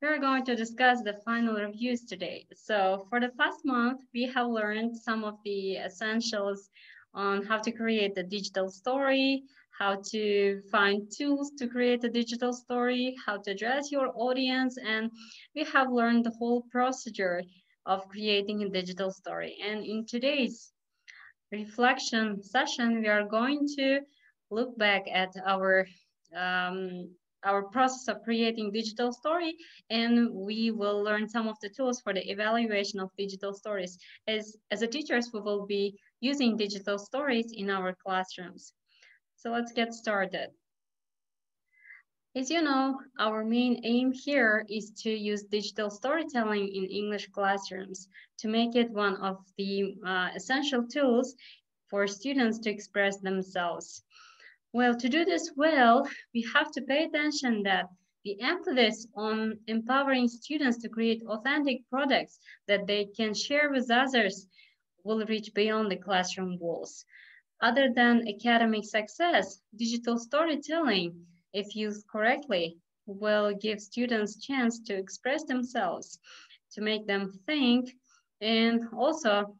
We're going to discuss the final reviews today. So for the past month, we have learned some of the essentials on how to create a digital story, how to find tools to create a digital story, how to address your audience, and we have learned the whole procedure of creating a digital story. And in today's reflection session, we are going to look back at um, our process of creating digital story, and we will learn some of the tools for the evaluation of digital stories. As a teachers, we will be using digital stories in our classrooms. So let's get started. As you know, our main aim here is to use digital storytelling in English classrooms to make it one of the essential tools for students to express themselves. Well, to do this well, we have to pay attention that the emphasis on empowering students to create authentic products that they can share with others will reach beyond the classroom walls. Other than academic success, digital storytelling, if used correctly, will give students chance to express themselves, to make them think, and also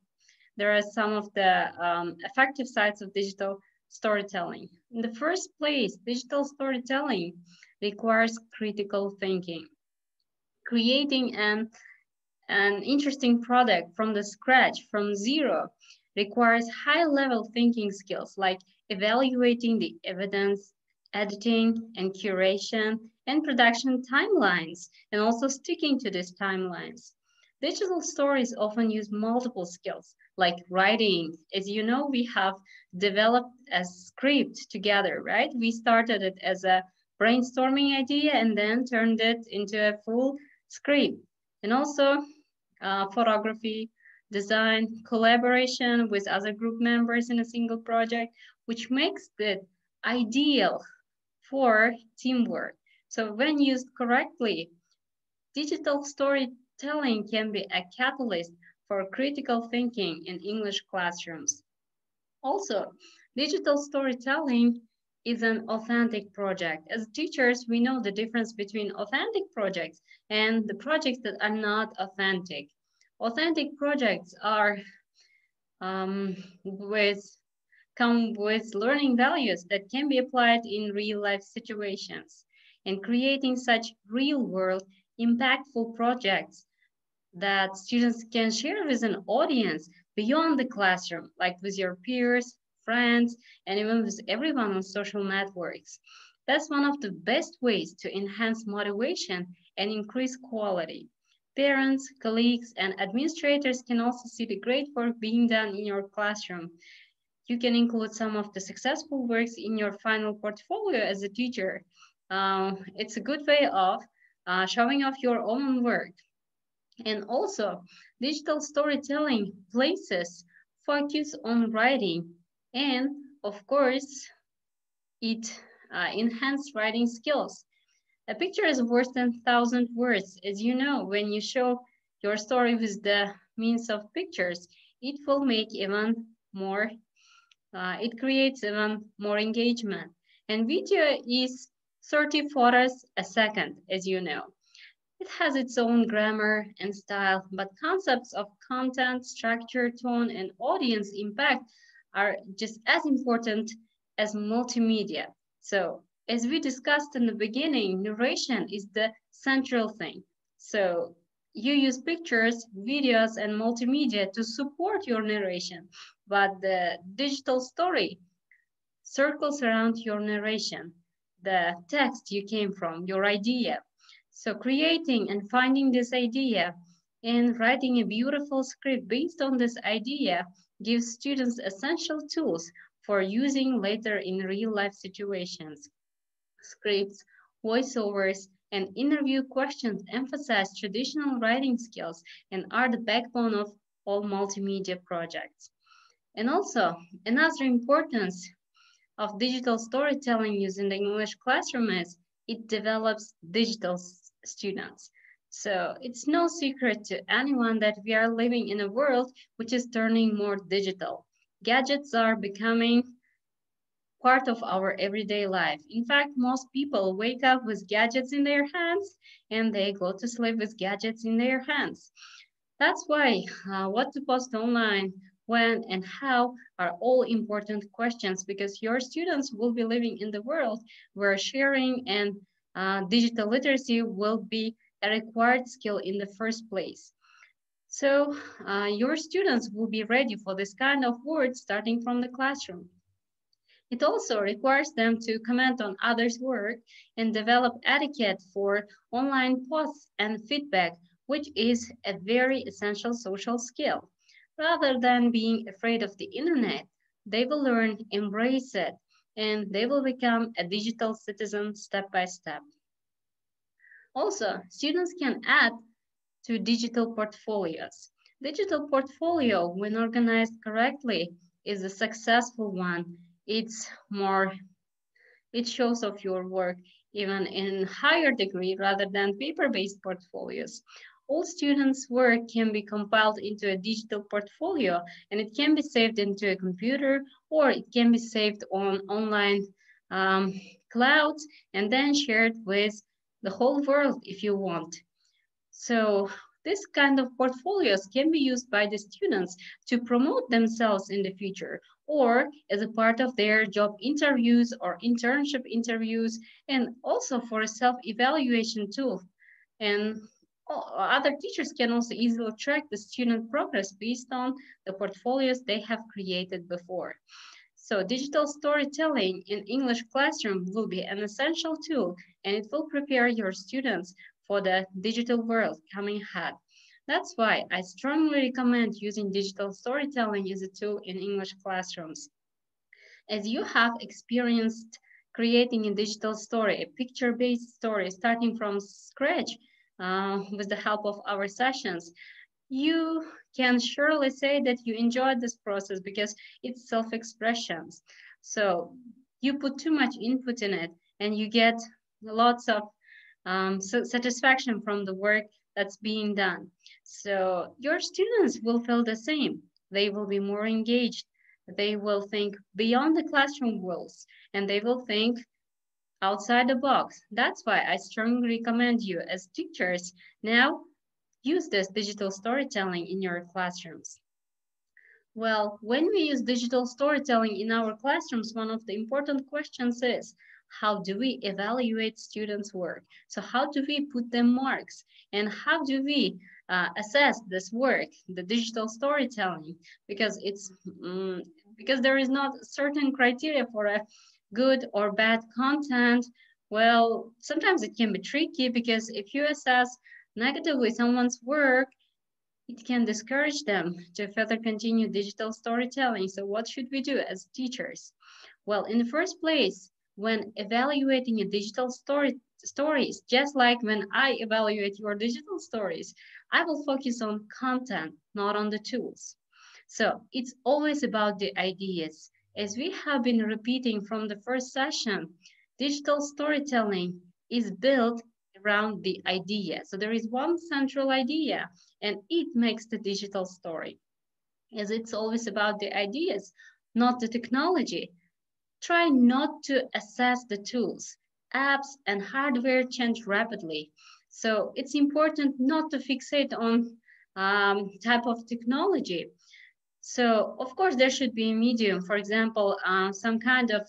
there are some of the effective sides of digital storytelling. In the first place, digital storytelling requires critical thinking. Creating an interesting product from the scratch, from zero, requires high-level thinking skills like evaluating the evidence, editing and curation, and production timelines, and also sticking to these timelines. Digital stories often use multiple skills like writing. As you know, we have developed a script together, right? We started it as a brainstorming idea and then turned it into a full script. And also photography, design, collaboration with other group members in a single project, which makes it ideal for teamwork. So when used correctly, digital storytelling can be a catalyst for critical thinking in English classrooms. Also, digital storytelling is an authentic project. As teachers, we know the difference between authentic projects and the projects that are not authentic. Authentic projects are um, with come with learning values that can be applied in real life situations. And creating such real world impactful projects that students can share with an audience beyond the classroom, like with your peers, friends, and even with everyone on social networks. That's one of the best ways to enhance motivation and increase quality. Parents, colleagues, and administrators can also see the great work being done in your classroom. You can include some of the successful works in your final portfolio as a teacher. It's a good way of showing off your own work. And also, digital storytelling places focus on writing. And of course, it enhances writing skills. A picture is worth 10,000 words. As you know, when you show your story with the means of pictures, it will make even more, it creates even more engagement. And video is 30 photos a second, as you know. It has its own grammar and style, but concepts of content, structure, tone, and audience impact are just as important as multimedia. So, as we discussed in the beginning, narration is the central thing. So, you use pictures, videos, and multimedia to support your narration, but the digital story circles around your narration, the text you came from, your idea. So creating and finding this idea and writing a beautiful script based on this idea gives students essential tools for using later in real life situations. Scripts, voiceovers, and interview questions emphasize traditional writing skills and are the backbone of all multimedia projects. And also, another importance of digital storytelling using the English classroom is it develops digital students. So it's no secret to anyone that we are living in a world which is turning more digital. Gadgets are becoming part of our everyday life. In fact, most people wake up with gadgets in their hands and they go to sleep with gadgets in their hands. That's why what to post online, when, and how are all important questions because your students will be living in the world where sharing and digital literacy will be a required skill in the first place. So your students will be ready for this kind of work starting from the classroom. It also requires them to comment on others' work and develop etiquette for online posts and feedback, which is a very essential social skill. Rather than being afraid of the internet, they will learn, embrace it, and they will become a digital citizen step by step. Also, students can add to digital portfolios. Digital portfolio, when organized correctly, is a successful one. It's more, it shows off your work even in higher degree rather than paper-based portfolios. All students' work can be compiled into a digital portfolio and it can be saved into a computer or it can be saved on online um, clouds and then shared with the whole world if you want. So this kind of portfolios can be used by the students to promote themselves in the future or as a part of their job interviews or internship interviews and also for a self-evaluation tool. And other teachers can also easily track the student progress based on the portfolios they have created before. So digital storytelling in English classroom will be an essential tool and it will prepare your students for the digital world coming ahead. That's why I strongly recommend using digital storytelling as a tool in English classrooms. As you have experienced creating a digital story, a picture-based story starting from scratch with the help of our sessions, you can surely say that you enjoyed this process because it's self-expression. So you put too much input in it and you get lots of satisfaction from the work that's being done. So your students will feel the same. They will be more engaged. They will think beyond the classroom walls and they will think outside the box. That's why I strongly recommend you as teachers now use this digital storytelling in your classrooms. Well, when we use digital storytelling in our classrooms, one of the important questions is, how do we evaluate students' work? So how do we put them marks? And how do we assess this work, the digital storytelling? Because because there is not certain criteria for a good or bad content. Well, sometimes it can be tricky because if you assess negatively someone's work, it can discourage them to further continue digital storytelling. So what should we do as teachers? Well, in the first place, when evaluating a digital stories, just like when I evaluate your digital stories, I will focus on content, not on the tools. So it's always about the ideas. As we have been repeating from the first session, digital storytelling is built around the idea. So there is one central idea and it makes the digital story. As it's always about the ideas, not the technology. Try not to assess the tools. Apps and hardware change rapidly. So it's important not to fixate on type of technology. So of course there should be a medium, for example, some kind of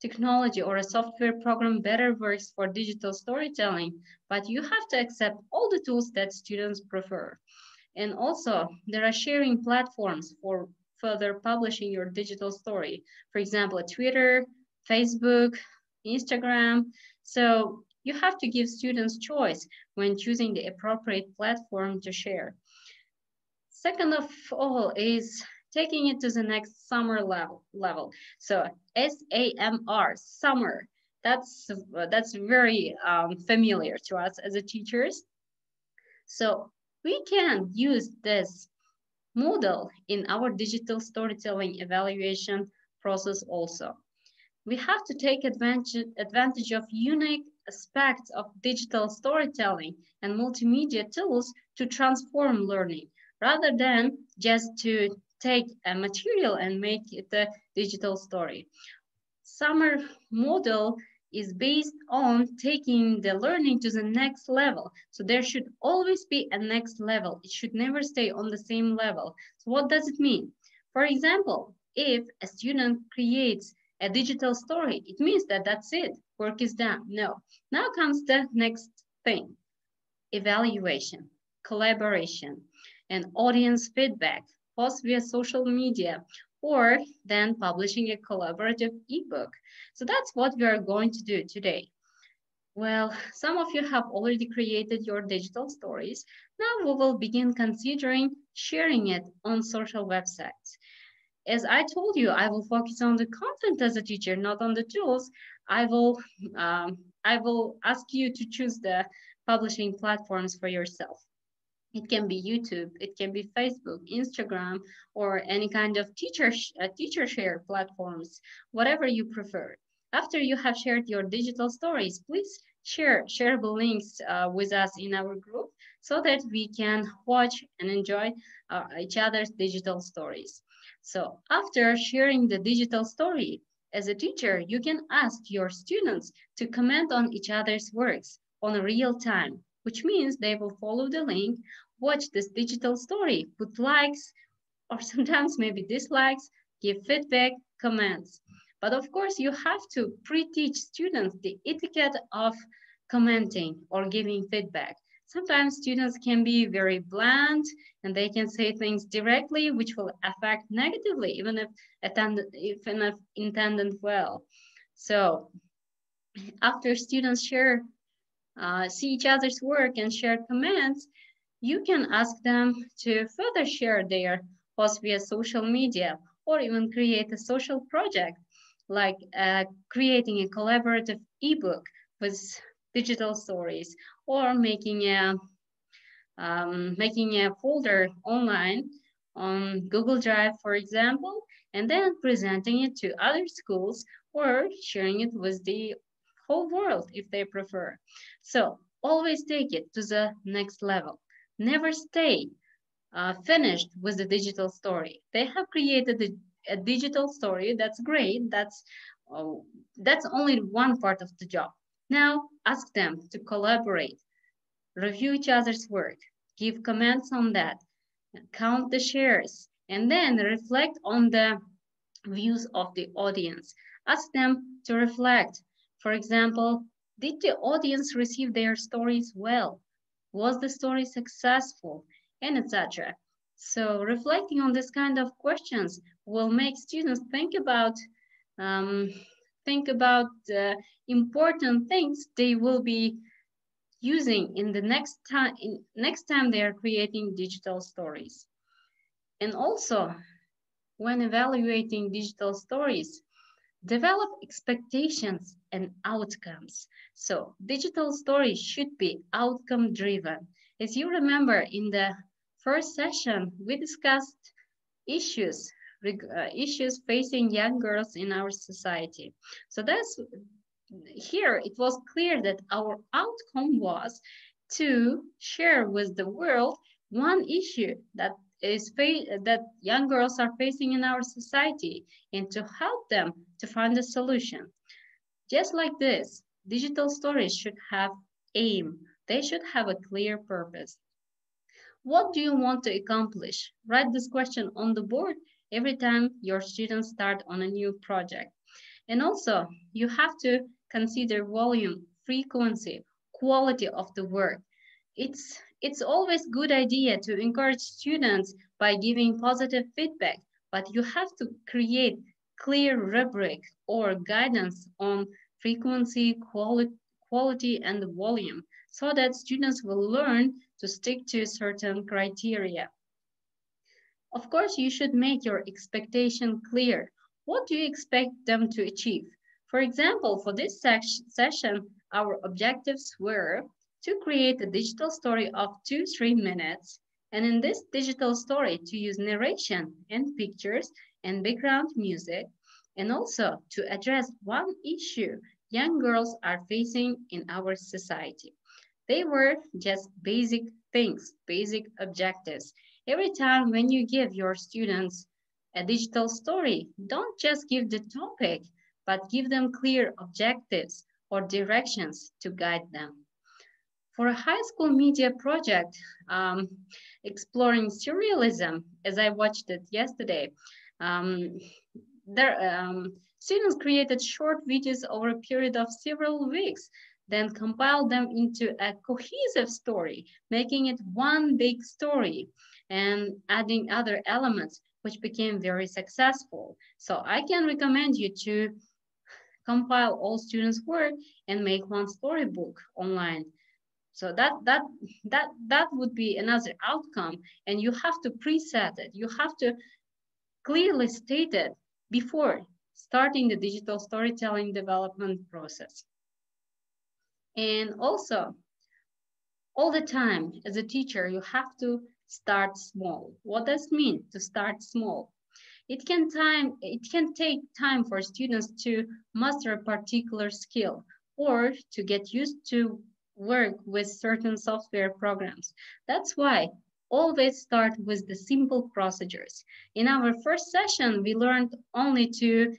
technology or a software program better works for digital storytelling, but you have to accept all the tools that students prefer. And also there are sharing platforms for further publishing your digital story. For example, Twitter, Facebook, Instagram. So you have to give students choice when choosing the appropriate platform to share. Second of all is taking it to the next summer level. So SAMR, summer. That's very familiar to us as a teachers. So we can use this model in our digital storytelling evaluation process also. We have to take advantage of unique aspects of digital storytelling and multimedia tools to transform learning rather than just to take a material and make it a digital story. summer model is based on taking the learning to the next level. So there should always be a next level. It should never stay on the same level. So what does it mean? For example, if a student creates a digital story, it means that that's it, work is done. No, now comes the next thing: evaluation, collaboration, and audience feedback, post via social media, or then publishing a collaborative ebook. So that's what we are going to do today. Well, some of you have already created your digital stories. Now we will begin considering sharing it on social websites. As I told you, I will focus on the content as a teacher, not on the tools. I will, I will ask you to choose the publishing platforms for yourself. It can be YouTube, it can be Facebook, Instagram, or any kind of teacher share platforms, whatever you prefer. After you have shared your digital stories, please share shareable links with us in our group so that we can watch and enjoy each other's digital stories. So after sharing the digital story, as a teacher, you can ask your students to comment on each other's works on real time, which means they will follow the link, watch this digital story, put likes, or sometimes maybe dislikes, give feedback, comments. But of course, you have to pre-teach students the etiquette of commenting or giving feedback. Sometimes students can be very blunt and they can say things directly, which will affect negatively, even if intended well. So after students see each other's work and share comments, you can ask them to further share their posts via social media or even create a social project like creating a collaborative ebook with digital stories or making a folder online on Google Drive, for example, and then presenting it to other schools or sharing it with the whole world if they prefer. So always take it to the next level. Never stay finished with the digital story. They have created a digital story. That's great. That's only one part of the job. Now ask them to collaborate, review each other's work, give comments on that, count the shares, and then reflect on the views of the audience. Ask them to reflect. For example, did the audience receive their stories well? Was the story successful? And etc. So reflecting on this kind of questions will make students um, think about the important things they will be using in the next time they are creating digital stories. And also, when evaluating digital stories, develop expectations and outcomes. So digital stories should be outcome driven. As you remember in the first session, we discussed issues issues facing young girls in our society. So that's here it was clear that our outcome was to share with the world one issue that young girls are facing in our society and to help them to find a solution. Just like this, digital stories should have aim. They should have a clear purpose. What do you want to accomplish? Write this question on the board every time your students start on a new project. And also, you have to consider volume, frequency, quality of the work. It's always good idea to encourage students by giving positive feedback, but you have to create clear rubric or guidance on frequency, quality, and volume so that students will learn to stick to certain criteria. Of course, you should make your expectation clear. What do you expect them to achieve? For example, for this session, our objectives were to create a digital story of 2-3 minutes, and in this digital story to use narration and pictures and background music, and also to address one issue young girls are facing in our society. They were just basic things, basic objectives. Every time when you give your students a digital story, don't just give the topic, but give them clear objectives or directions to guide them. For a high school media project, exploring surrealism, as I watched it yesterday, um, students created short videos over a period of several weeks, then compiled them into a cohesive story, making it one big story and adding other elements, which became very successful. So I can recommend you to compile all students' work and make one storybook online. So that would be another outcome, and you have to preset it. You have to clearly state it before starting the digital storytelling development process. And also, all the time as a teacher, you have to start small. What does it mean to start small? It can take time for students to master a particular skill or to get used to work with certain software programs. That's why always start with the simple procedures. In our first session, we learned only to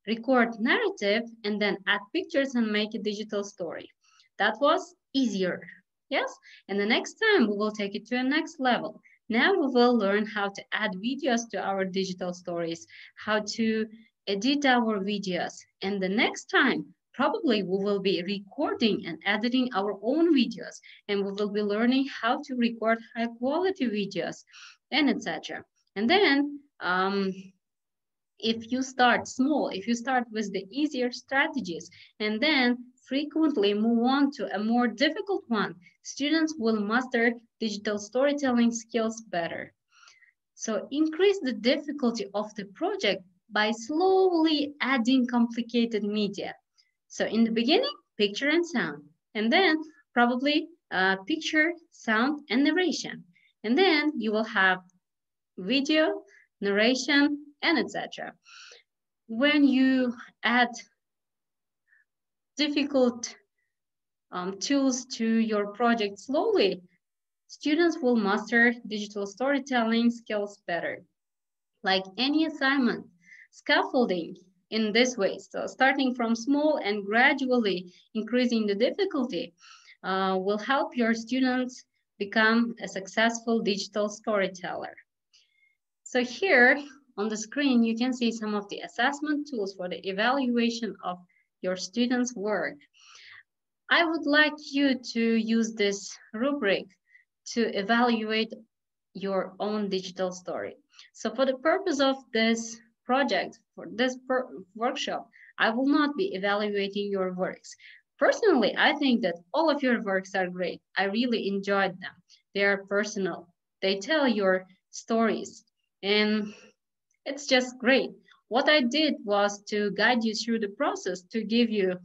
record narrative and then add pictures and make a digital story. That was easier. Yes, and the next time we will take it to a next level. Now we will learn how to add videos to our digital stories, how to edit our videos. And the next time, probably we will be recording and editing our own videos, and we will be learning how to record high quality videos and etc. And then if you start small, if you start with the easier strategies and then frequently move on to a more difficult one, students will master digital storytelling skills better. So increase the difficulty of the project by slowly adding complicated media. So in the beginning, picture and sound, and then probably picture, sound, and narration. And then you will have video, narration, and etc. When you add difficult tools to your project slowly, students will master digital storytelling skills better. Like any assignment, scaffolding in this way, so starting from small and gradually increasing the difficulty will help your students become a successful digital storyteller. So here on the screen, you can see some of the assessment tools for the evaluation of your students' work. I would like you to use this rubric to evaluate your own digital story. So for the purpose of this project, for this workshop, I will not be evaluating your works. Personally, I think that all of your works are great. I really enjoyed them. They are personal. They tell your stories. And it's just great. What I did was to guide you through the process, to give you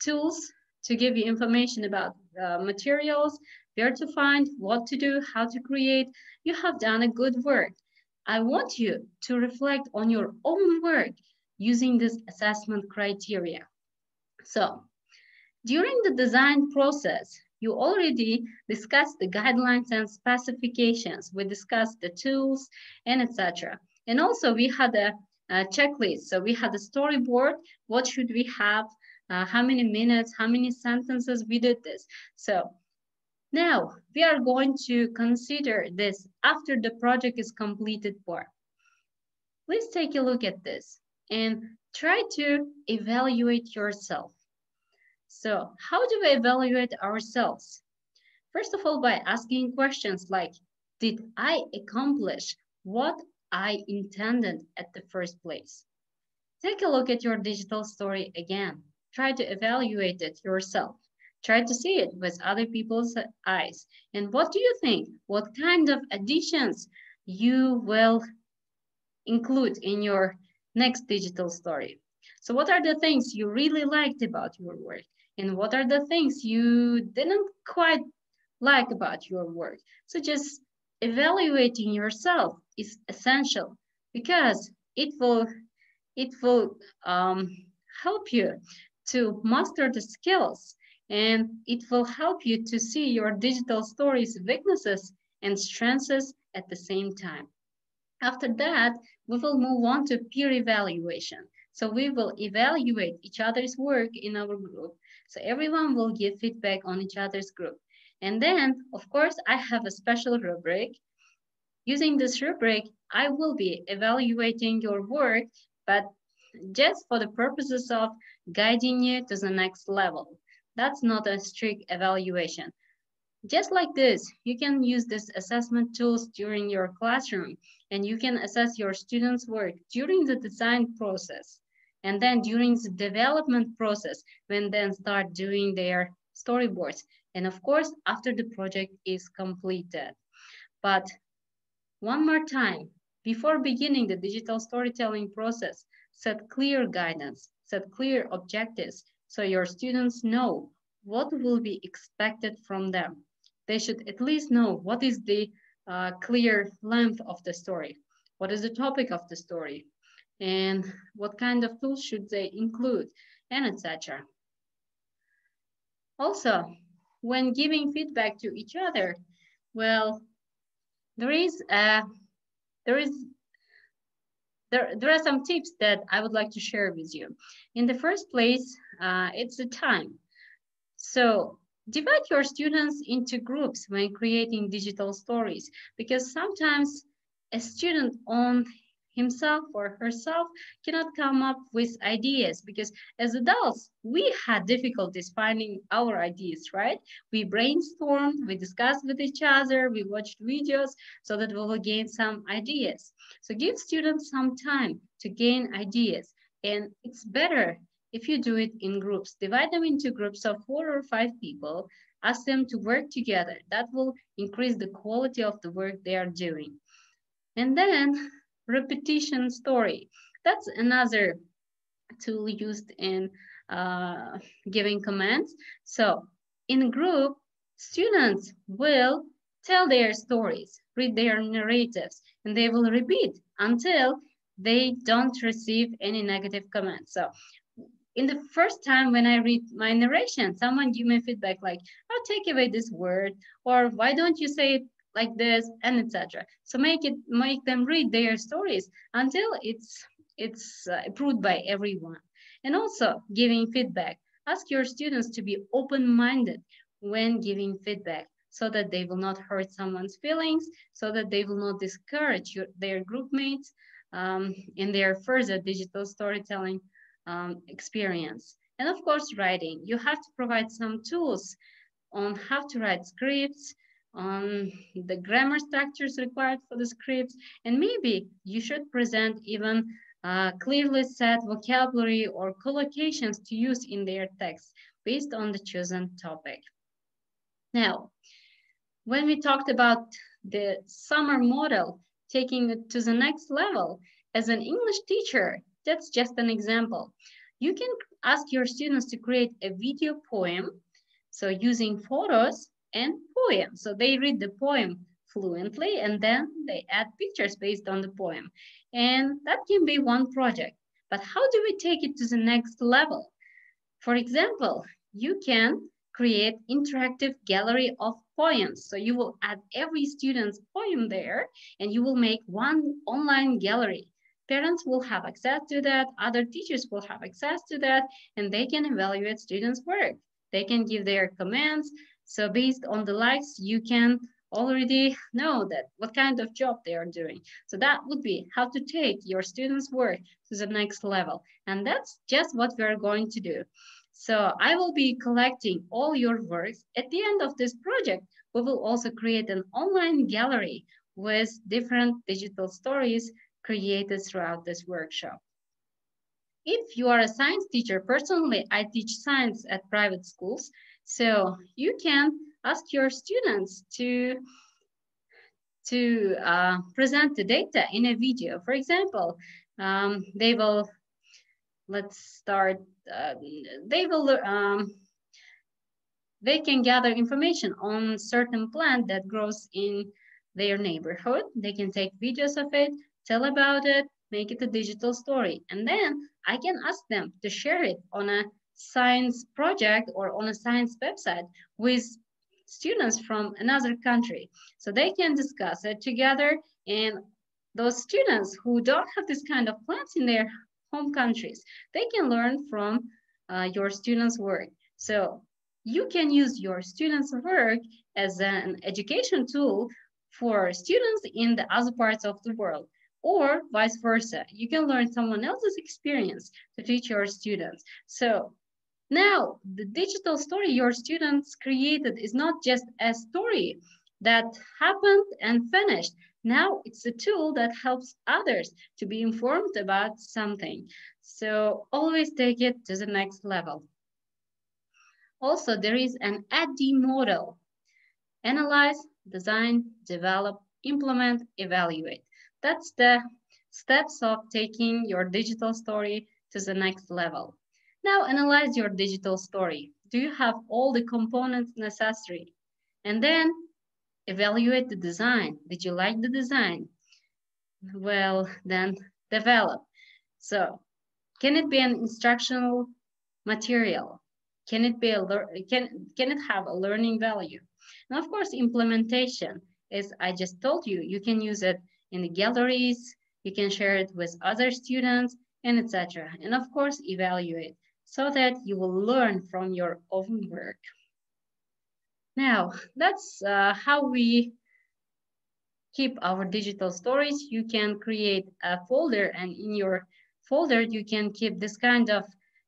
tools, to give you information about materials, where to find, what to do, how to create. You have done a good work. I want you to reflect on your own work using this assessment criteria. So, during the design process, you already discussed the guidelines and specifications. We discussed the tools and etc. And also we had a checklist. So we had a storyboard. What should we have? How many minutes? How many sentences? We did this. So now we are going to consider this after the project is completed part. Please take a look at this and try to evaluate yourself. So how do we evaluate ourselves? First of all, by asking questions like, did I accomplish what I intended at the first place? Take a look at your digital story again. Try to evaluate it yourself. Try to see it with other people's eyes. And what do you think? What kind of additions you will include in your next digital story? So what are the things you really liked about your work? And what are the things you didn't quite like about your work? So just evaluating yourself is essential because it will help you to master the skills, and it will help you to see your digital stories weaknesses and strengths at the same time. After that, we will move on to peer evaluation. So we will evaluate each other's work in our group. So everyone will give feedback on each other's group. And then, of course, I have a special rubric. Using this rubric, I will be evaluating your work, but just for the purposes of guiding you to the next level. That's not a strict evaluation. Just like this, you can use this assessment tools during your classroom, and you can assess your students' work during the design process. And then during the development process, when then start doing their storyboards. And of course, after the project is completed. But one more time, before beginning the digital storytelling process, set clear guidance, set clear objectives so your students know what will be expected from them. They should at least know what is the clear length of the story, what is the topic of the story, and what kind of tools should they include, and etc. Also, when giving feedback to each other, well, there is there are some tips that I would like to share with you. In the first place, it's the time. So divide your students into groups when creating digital stories, because sometimes a student on himself or herself cannot come up with ideas, because as adults we had difficulties finding our ideas, right? We brainstormed, we discussed with each other, we watched videos so that we will gain some ideas. So give students some time to gain ideas, and it's better if you do it in groups. Divide them into groups of 4 or 5 people, ask them to work together. That will increase the quality of the work they are doing. And then repetition story. That's another tool used in giving commands. So in group, students will tell their stories, read their narratives, and they will repeat until they don't receive any negative comments. So in the first time when I read my narration, someone give me feedback like, "Oh, take away this word," or "Why don't you say it like this," and etc. So make them read their stories until it's approved by everyone. And also giving feedback. Ask your students to be open-minded when giving feedback, so that they will not hurt someone's feelings, so that they will not discourage their group mates in their further digital storytelling experience. And of course, writing. You have to provide some tools on how to write scripts, on the grammar structures required for the scripts, and maybe you should present even clearly set vocabulary or collocations to use in their text based on the chosen topic. Now, when we talked about the summer model, taking it to the next level, as an English teacher, that's just an example. You can ask your students to create a video poem, so using photos and poems. So they read the poem fluently and then they add pictures based on the poem. And that can be one project. But how do we take it to the next level? For example, you can create interactive gallery of poems. So you will add every student's poem there and you will make one online gallery. Parents will have access to that, other teachers will have access to that, and they can evaluate students' work. They can give their comments. So based on the likes, you can already know that what kind of job they are doing. So that would be how to take your students' work to the next level. And that's just what we're going to do. So I will be collecting all your works. At the end of this project, we will also create an online gallery with different digital stories created throughout this workshop. If you are a science teacher, personally, I teach science at private schools. So you can ask your students to present the data in a video. For example, they will, let's start, they can gather information on certain plant that grows in their neighborhood. They can take videos of it, tell about it, make it a digital story. And then I can ask them to share it on a science project or on a science website with students from another country. So they can discuss it together, and those students who don't have this kind of plants in their home countries. They can learn from your students' work. So you can use your students' work as an education tool for students in the other parts of the world, or vice versa. You can learn someone else's experience to teach your students. So now, the digital story your students created is not just a story that happened and finished. Now it's a tool that helps others to be informed about something. So always take it to the next level. Also, there is an ADD model: analyze, design, develop, implement, evaluate. That's the steps of taking your digital story to the next level. Now analyze your digital story. Do you have all the components necessary? And then evaluate the design. Did you like the design? Well, then develop. So, can it be an instructional material? Can it be can it have a learning value? And of course, implementation, as I just told you, you can use it in the galleries, you can share it with other students, and etc. And of course, evaluate so that you will learn from your own work. Now, that's how we keep our digital stories. You can create a folder, and in your folder, you can keep this kind of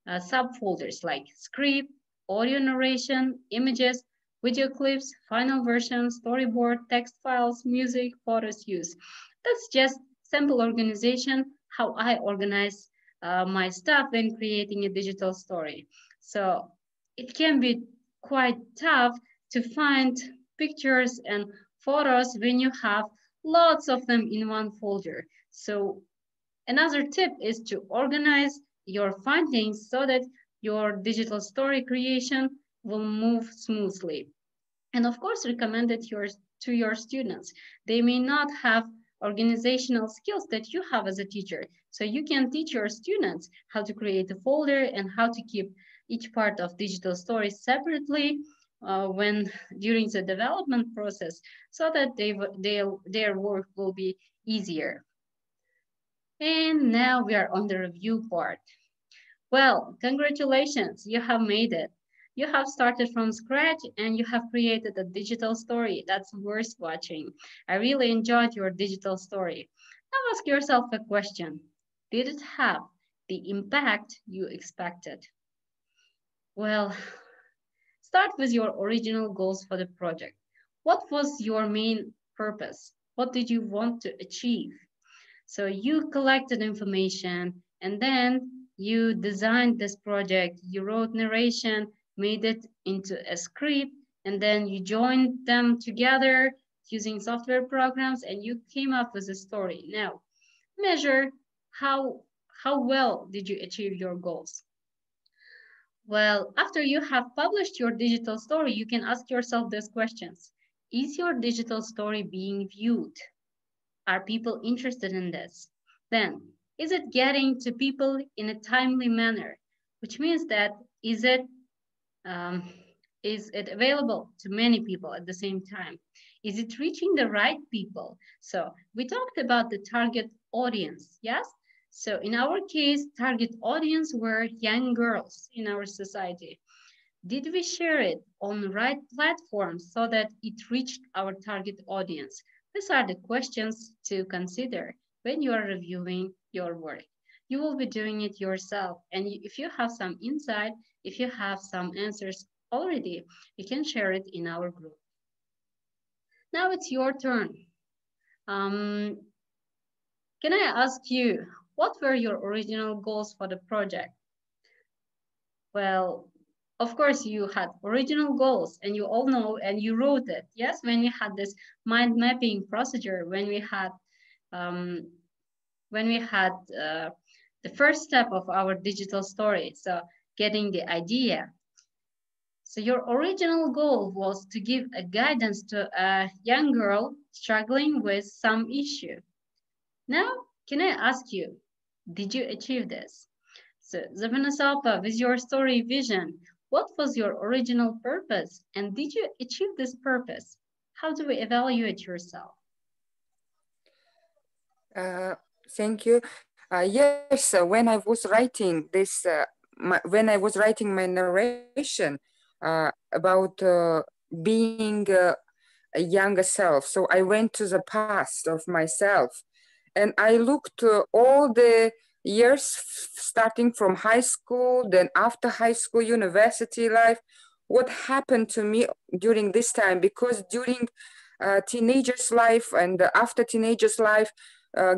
subfolders like script, audio narration, images, video clips, final version, storyboard, text files, music, photos use. That's just simple organization, how I organize my stuff when creating a digital story. So it can be quite tough to find pictures and photos when you have lots of them in one folder. So another tip is to organize your findings so that your digital story creation will move smoothly. And of course, recommend it to your students. They may not have organizational skills that you have as a teacher. So you can teach your students how to create a folder and how to keep each part of digital stories separately when during the development process, so that their work will be easier. And now we are on the review part. Well, congratulations, you have made it. You have started from scratch and you have created a digital story that's worth watching. I really enjoyed your digital story. Now ask yourself a question. Did it have the impact you expected? Well, start with your original goals for the project. What was your main purpose? What did you want to achieve? So you collected information and then you designed this project, you wrote narration, made it into a script, and then you joined them together using software programs and you came up with a story. Now, measure how, how well did you achieve your goals. Well, after you have published your digital story, you can ask yourself these questions. Is your digital story being viewed? Are people interested in this? Then, is it getting to people in a timely manner? Which means that um, is it available to many people at the same time? Is it reaching the right people? So we talked about the target audience, yes? So in our case, target audience were young girls in our society. Did we share it on the right platforms so that it reached our target audience? These are the questions to consider when you are reviewing your work. You will be doing it yourself. And if you have some insight, if you have some answers already, you can share it in our group. Now it's your turn. Um, can I ask you, what were your original goals for the project? Well, of course, you had original goals and you all know and you wrote it. Yes, when we had this mind mapping procedure, um, when we had the first step of our digital story, so getting the idea. So your original goal was to give a guidance to a young girl struggling with some issue. Now, can I ask you, did you achieve this? So, Zabina Salpa, with your story vision, what was your original purpose? And did you achieve this purpose? How do we evaluate yourself? Uh, Thank you. Yes, when I was writing this, when I was writing my narration about being a younger self, so I went to the past of myself, and I looked all the years starting from high school, then after high school, university life, what happened to me during this time, because during teenagers life and after teenagers life,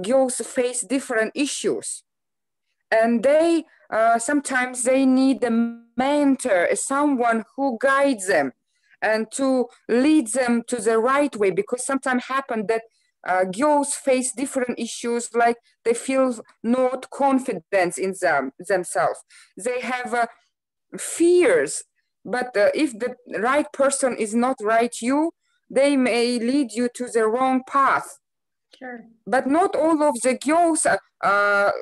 girls face different issues, and they sometimes they need a mentor, someone who guides them and to lead them to the right way, because sometimes happen that girls face different issues, like they feel not confidence in themselves, they have fears, but if the right person is not right you, they may lead you to the wrong path. Sure. But not all of the girls are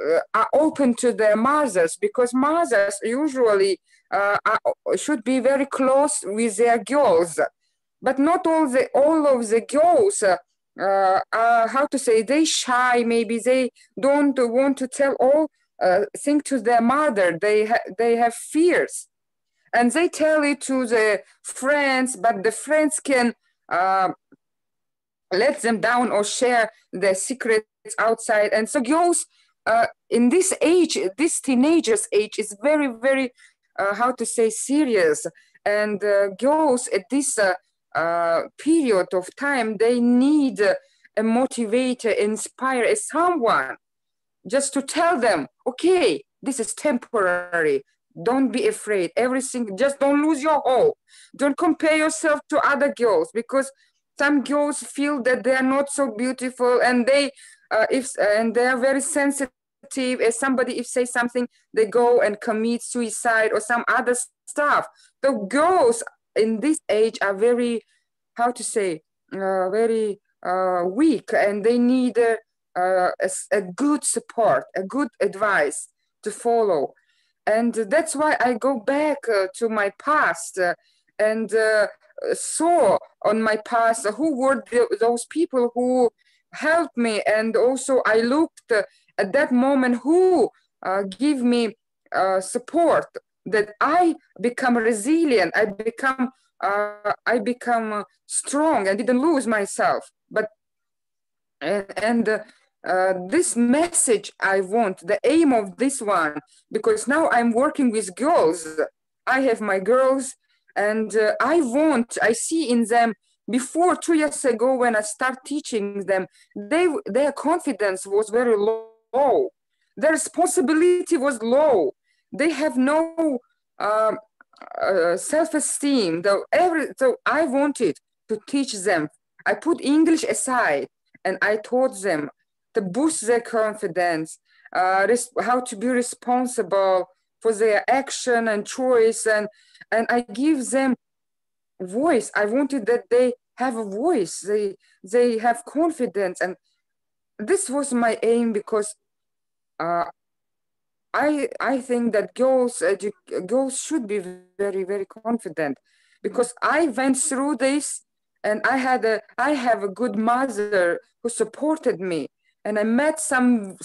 open to their mothers, because mothers usually should be very close with their girls. But not all of the girls are, how to say, they shy. Maybe they don't want to tell all thing to their mother. They have fears, and they tell it to the friends, but the friends can uh, let them down or share their secrets outside. And so girls in this age, this teenagers age, is very, very, how to say, serious. And girls at this period of time, they need a motivator, inspire someone just to tell them, okay, this is temporary. Don't be afraid. Everything, just don't lose your hope. Don't compare yourself to other girls, because some girls feel that they are not so beautiful, and they are very sensitive. If somebody if say something, they go and commit suicide or some other stuff. The girls in this age are very, how to say, very weak, and they need a good support, a good advice to follow. And that's why I go back to my past and saw on my past who were those people who helped me. And also I looked at that moment who give me support, that I become resilient, I become strong and didn't lose myself. But and this message I want, the aim of this one, because now I'm working with girls. I have my girls, and I see in them, before 2 years ago when I start teaching them, their confidence was very low. Their responsibility was low. They have no uh, self-esteem. So I wanted to teach them. I put English aside and I taught them to boost their confidence, how to be responsible for their action and choice, and I give them voice. I wanted that they have a voice. They have confidence, and this was my aim, because uh, I think that girls should be very, very confident, because I went through this, and I have a good mother who supported me, and I met some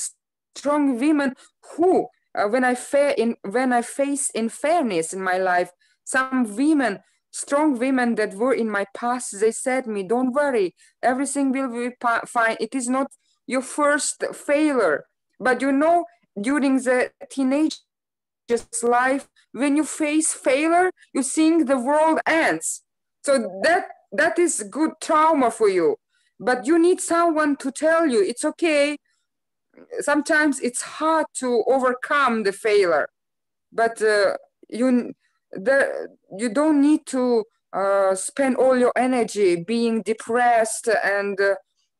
strong women who, when I face unfairness in my life, some women, strong women that were in my past, they said me, "Don't worry, everything will be fine. It is not your first failure." But during the teenager's life, when you face failure, you think the world ends. So that is good trauma for you. But you need someone to tell you it's okay. Sometimes it's hard to overcome the failure, but you you don't need to spend all your energy being depressed and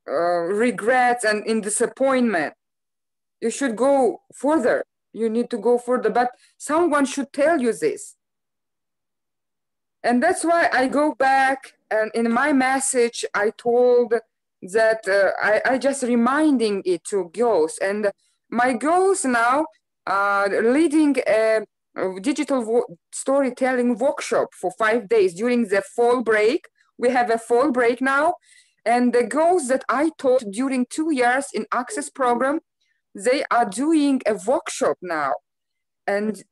regrets and in disappointment. You should go further. You need to go further, but someone should tell you this. And that's why I go back, and in my message I told that I just reminding it to girls, and my girls now are leading a digital storytelling workshop for 5 days during the fall break. We have a fall break now, and the girls that I taught during 2 years in Access program, they are doing a workshop now. And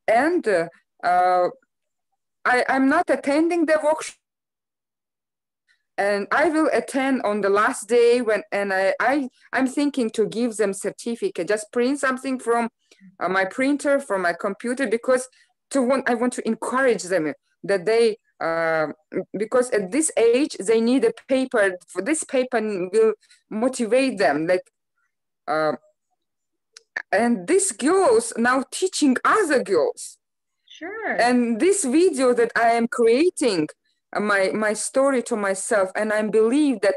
I'm not attending the workshop, and I will attend on the last day when, and I'm thinking to give them certificate, just print something from my printer, from my computer, because I want to encourage them that they, because at this age they need a paper. For this paper will motivate them, like, and these girls now teaching other girls. Sure. And this video that I am creating, my story to myself, and I believe that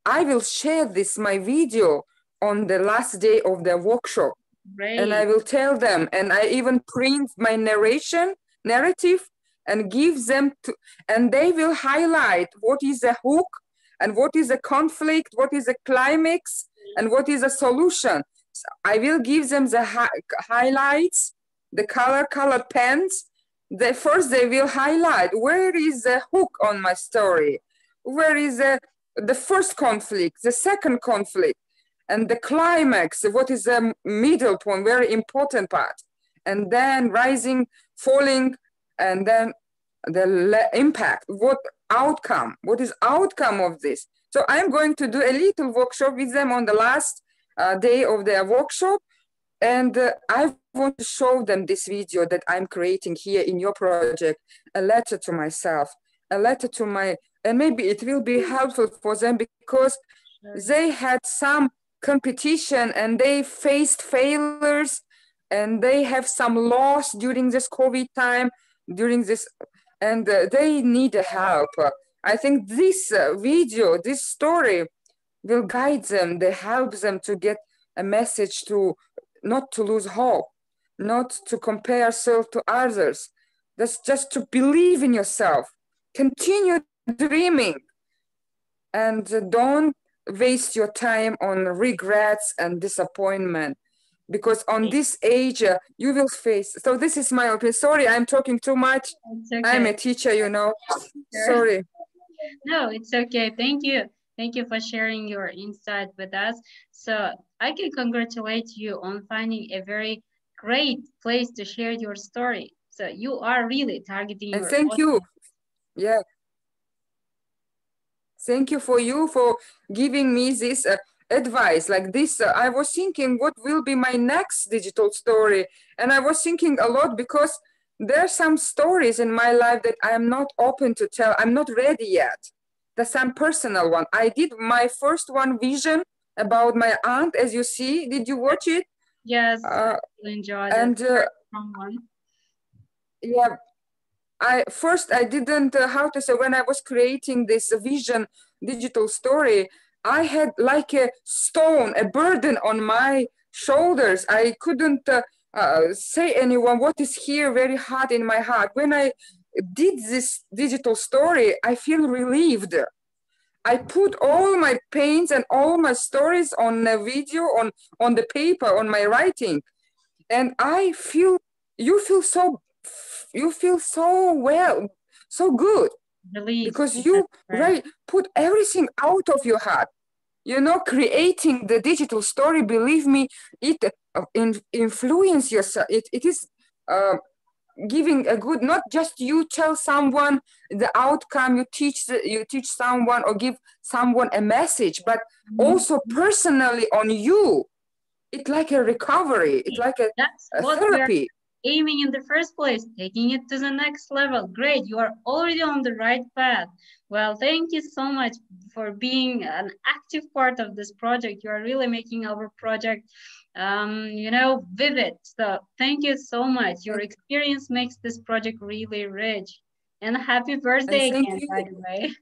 I will share my video on the last day of the workshop. Great. And I will tell them, and I even print my narrative and give them to, and they will highlight what is a hook and what is a conflict, what is a climax, and what is a solution. So I will give them the highlights, the colored pens. First they will highlight where is the hook on my story, where is the first conflict, the second conflict, and the climax, what is the middle point, very important part, and then rising, falling, and then the impact, what is outcome of this. So I'm going to do a little workshop with them on the last day of their workshop, and I want to show them this video that I'm creating here in your project, a letter to myself, a letter to and maybe it will be helpful for them because they had some competition and they faced failures and they have some loss during this COVID time, and they need help. I think this video, this story will guide them, they help them to get a message to not to lose hope, not to compare yourself to others. That's just to believe in yourself, continue dreaming, and don't waste your time on regrets and disappointment, because on this age you will face. So this is my opinion. Sorry, I'm talking too much. Okay. I'm a teacher, you know. Sure. Sorry. No, it's okay. Thank you. Thank you for sharing your insight with us. So I can congratulate you on finding a very great place to share your story. So you are really targeting and your thank audience. You. Yeah. Thank you for giving me this advice like this. I was thinking what will be my next digital story. And I was thinking a lot because there are some stories in my life that I am not open to tell. I'm not ready yet. There's some personal one. I did my first one vision about my aunt, as you see. Did you watch it? Yes, I enjoyed it. Yeah. I didn't, how to say, when I was creating this vision digital story, I had like a stone, a burden on my shoulders. I couldn't say anyone what is here very hard in my heart. When I did this digital story, I feel relieved. I put all my pains and all my stories on a video, on the paper, on my writing. And you feel so well, so good. Relief. Because you put everything out of your heart. You know, creating the digital story, believe me, it influence yourself. It is giving a good, not just you tell someone the outcome, you teach someone or give someone a message, but also personally on you. It's like a recovery. It's like a therapy. Aiming in the first place, taking it to the next level. Great, you are already on the right path. Well, thank you so much for being an active part of this project. You are really making our project, you know, vivid. So thank you so much. Your experience makes this project really rich. And happy birthday again, by the way.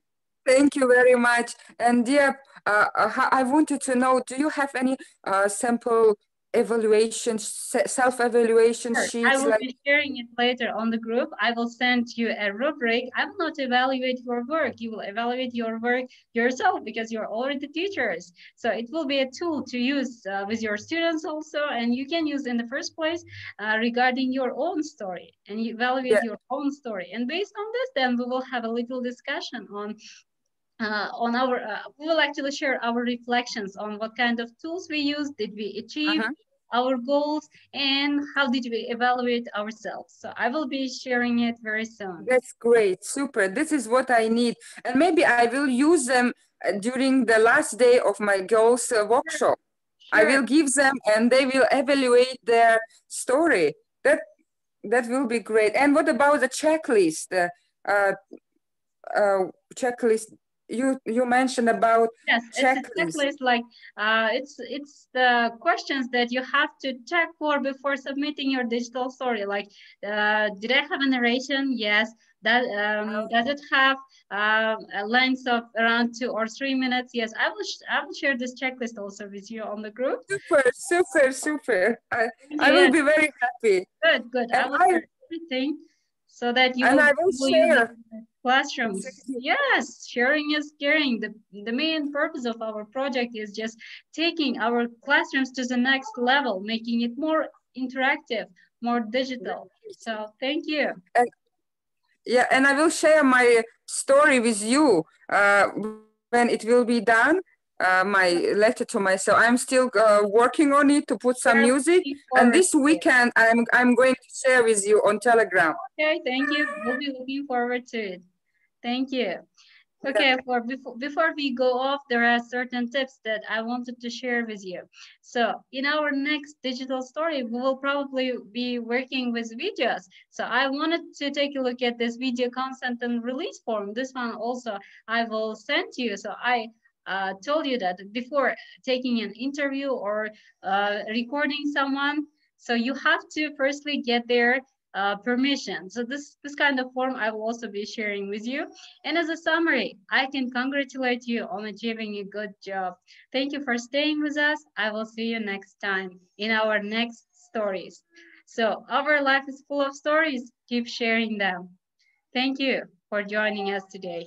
Thank you very much. And yeah, I wanted to know, do you have any sample evaluation, self-evaluation sheets? I will be sharing it later on the group. I will send you a rubric. I will not evaluate your work. You will evaluate your work yourself because you're already teachers. So it will be a tool to use with your students also. And you can use in the first place regarding your own story and you evaluate your own story. And based on this, then we will have a little discussion on our, we will actually share our reflections on what kind of tools we use, did we achieve, our goals, and how did we evaluate ourselves. So I will be sharing it very soon. That's great. Super. This is what I need. And maybe I will use them during the last day of my goals workshop. I Sure. will give them and they will evaluate their story. That will be great. And what about the checklist? Uh, checklist. You mentioned about Yes, it's a checklist. checklist. Like it's the questions that you have to check for before submitting your digital story. Like, did I have a narration? Yes. That does it have a length of around 2 or 3 minutes? Yes. I will share this checklist also with you on the group. Super, super, super. Thank you. I will Yes. be very happy. Good. Good. And I will I share everything so that and I will you will use it share. in the classrooms. Yes, sharing is caring. The main purpose of our project is just taking our classrooms to the next level, making it more interactive, more digital. So thank you. And yeah, and I will share my story with you when it will be done. My letter to myself. I'm still working on it to put some We're music. looking And forward this to it. weekend, I'm going to share with you on Telegram. Okay, thank you. We'll be looking forward to it. Thank you. Yeah, Okay, before we go off, there are certain tips that I wanted to share with you. So in our next digital story, we will probably be working with videos. So I wanted to take a look at this video consent and release form. This one also I will send to you. So I told you that before taking an interview or recording someone, so you have to firstly get their permission. So this kind of form I will also be sharing with you. And as a summary, I can congratulate you on achieving a good job. Thank you for staying with us. I will see you next time in our next stories. So our life is full of stories. Keep sharing them. Thank you for joining us today.